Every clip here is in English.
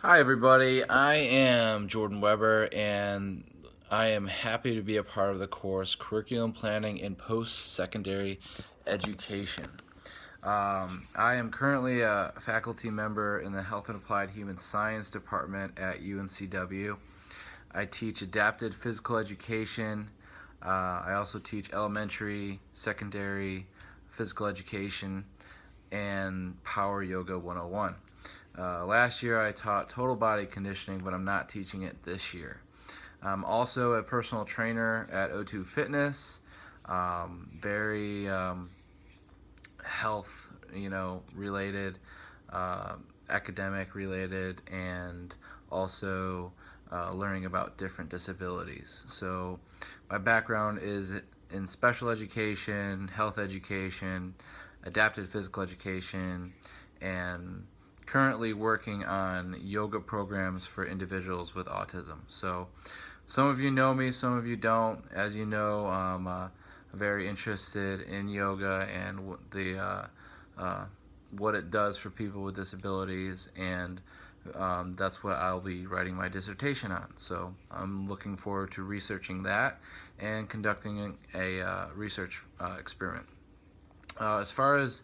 Hi, everybody. I am Jordan Weber, and I am happy to be a part of the course Curriculum Planning in Post Secondary Education. I am currently a faculty member in the Health and Applied Human Science Department at UNCW. I teach adapted physical education. I also teach elementary, secondary physical education, and Power Yoga 101. Last year I taught total body conditioning, but I'm not teaching it this year. I'm also a personal trainer at O2 Fitness, very health, related, uh, academic related, and also learning about different disabilities. So my background is in special education, health education, adapted physical education, and currently working on yoga programs for individuals with autism. So some of you know me, some of you don't. As you know, I'm very interested in yoga and uh, what it does for people with disabilities, and that's what I'll be writing my dissertation on. So I'm looking forward to researching that and conducting a research experiment. As far as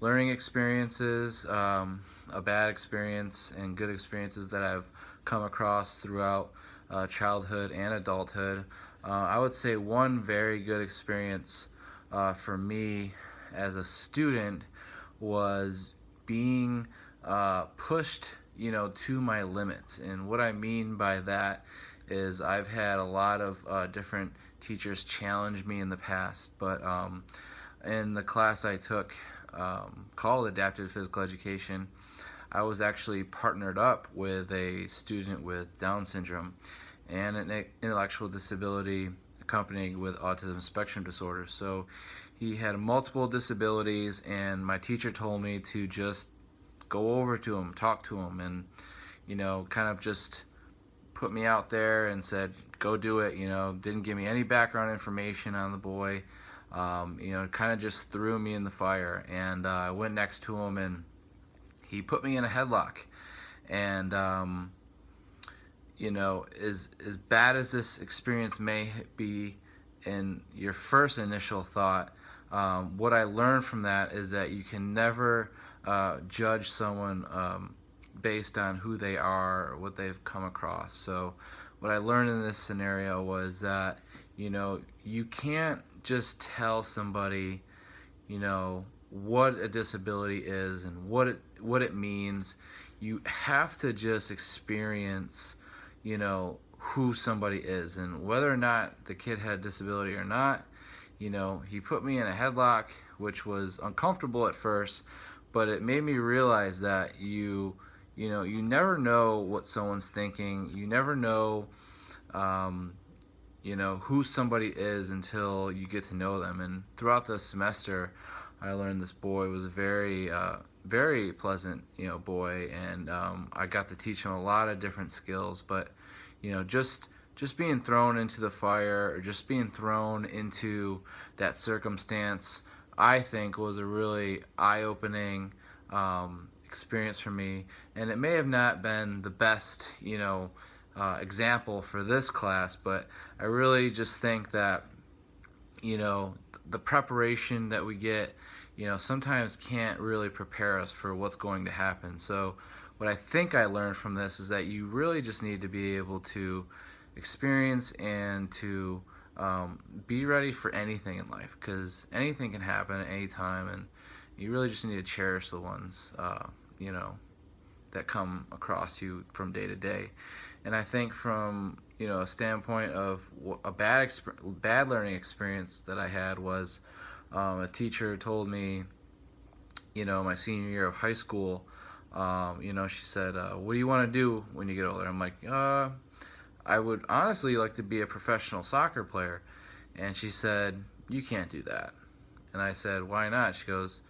learning experiences, a bad experience and good experiences that I've come across throughout childhood and adulthood, I would say one very good experience for me as a student was being pushed, to my limits. And what I mean by that is I've had a lot of different teachers challenge me in the past, but in the class I took called Adaptive Physical Education, I was actually partnered up with a student with Down syndrome and an intellectual disability accompanied with autism spectrum disorder. So he had multiple disabilities, and my teacher told me to just go over to him, talk to him, and kind of just put me out there and said, go do it. Didn't give me any background information on the boy. Kind of just threw me in the fire. And I went next to him, and he put me in a headlock. And, as bad as this experience may be in your first initial thought, what I learned from that is that you can never judge someone based on who they are or what they've come across. So what I learned in this scenario was that, you can't just tell somebody, what a disability is and what it means. You have to just experience, who somebody is, and whether or not the kid had a disability or not. He put me in a headlock, which was uncomfortable at first, but it made me realize that you never know what someone's thinking. You never know, um, who somebody is until you get to know them. And throughout the semester, I learned this boy was a very pleasant, boy, and I got to teach him a lot of different skills. But just being thrown into the fire, or just being thrown into that circumstance, I think was a really eye-opening experience for me. And it may have not been the best, example for this class, but I really just think that, you know, the preparation that we get, sometimes can't really prepare us for what's going to happen. So, what I think I learned from this is that you really just need to be able to experience and to be ready for anything in life, because anything can happen at any time, and you really just need to cherish the ones, you know, that come across you from day to day. And I think from a standpoint of a bad learning experience that I had was a teacher told me, my senior year of high school, she said, "What do you want to do when you get older?" I'm like, I would honestly like to be a professional soccer player." And she said, "You can't do that." And I said, "Why not?" She goes,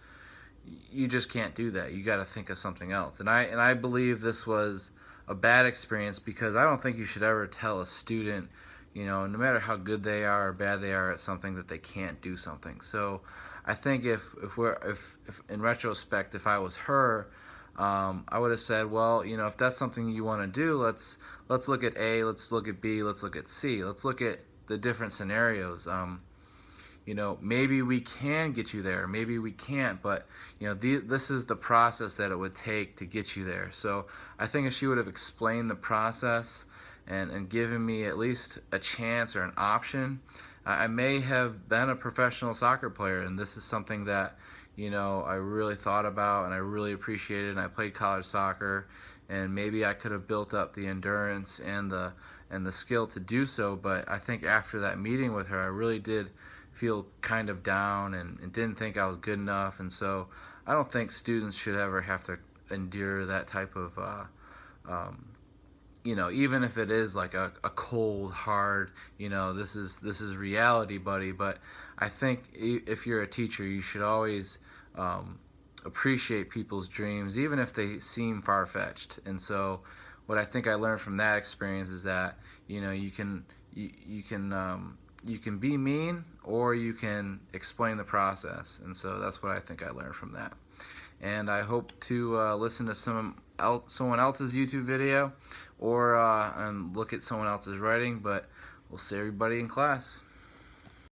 "You just can't do that. You got to think of something else." And I believe this was a bad experience, because I don't think you should ever tell a student, no matter how good they are or bad they are at something, that they can't do something. So I think if in retrospect, if I was her, I would have said, well, you know, if that's something you want to do, let's look at A, let's look at B, let's look at C, let's look at the different scenarios. You know, maybe we can get you there, maybe we can't, but you know, this is the process that it would take to get you there. So I think if she would have explained the process and given me at least a chance or an option, I may have been a professional soccer player. And this is something that, you know, I really thought about and I really appreciated. And I played college soccer, and maybe I could have built up the endurance and the skill to do so. But I think after that meeting with her, I really did feel kind of down and didn't think I was good enough. And so I don't think students should ever have to endure that type of um, you know, even if it is like a cold, hard, you know, this is reality, buddy. But I think if you're a teacher, you should always appreciate people's dreams, even if they seem far-fetched. And so, what I think I learned from that experience is that, you know, you can be mean, or you can explain the process. And so that's what I think I learned from that. And I hope to listen to someone else's YouTube video, or and look at someone else's writing. But we'll see everybody in class.